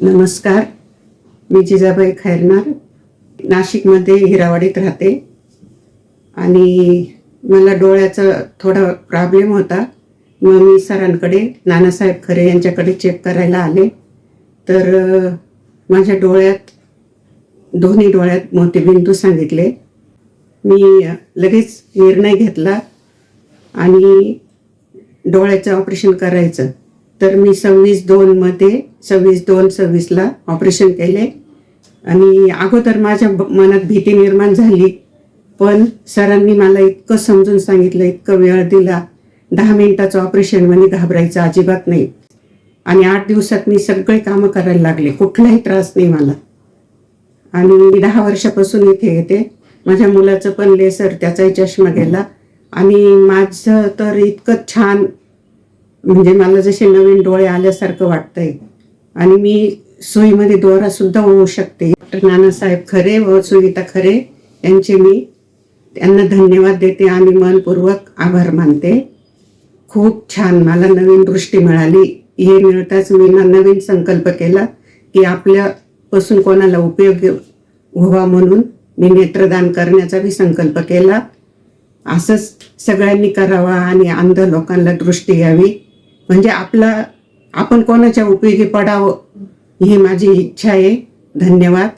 नमस्कार, मी जिजाबाई खैरनार नाशिकमध्ये हिरावाडीत राहते आणि मला डोळ्याचा थोडा प्रॉब्लेम होता. मग मी सरांकडे नानासाहेब खरे यांच्याकडे चेक करायला आले. तर माझ्या डोळ्यात दोन्ही डोळ्यात मोतीबिंदू सांगितले. मी लगेच निर्णय घेतला आणि डोळ्याचं ऑपरेशन करायचं. तर मी 26/2/26 ऑपरेशन केले. आणि अगोदर माझ्या मनात भीती निर्माण झाली, पण सरांनी मला इतकं समजून सांगितलं, इतकं वेळ दिला. 10 मिनिटाचं ऑपरेशन म्हणजे घाबरायचं अजिबात नाही. आणि 8 दिवसात मी सगळे कामं करायला लागले, कुठलाही त्रास नाही मला. आणि मी 10 वर्षापासून इथे येते. माझ्या मुलाचं पण लेसर, त्याचाही चष्मा गेला. आणि माझं तर इतकं छान, म्हणजे मला जसे नवीन डोळे आल्यासारखं वाटतंय. आणि मी सुईमध्ये दोरा सुद्धा होऊ शकते. डॉक्टर नानासाहेब खरे व सुनीता खरे यांचे मी त्यांना धन्यवाद देते आणि मनपूर्वक आभार मानते. खूप छान मला नवीन दृष्टी मिळाली. हे मिळताच मी नवीन संकल्प केला की आपल्यापासून कोणाला उपयोग व्हावा, म्हणून मी नेत्रदान करण्याचा बी संकल्प केला. असंच सगळ्यांनी करावा आणि अंध लोकांना दृष्टी यावी, म्हणजे आपण कोणाच्या उपयोगी पडावं, ही माझी इच्छा आहे. धन्यवाद.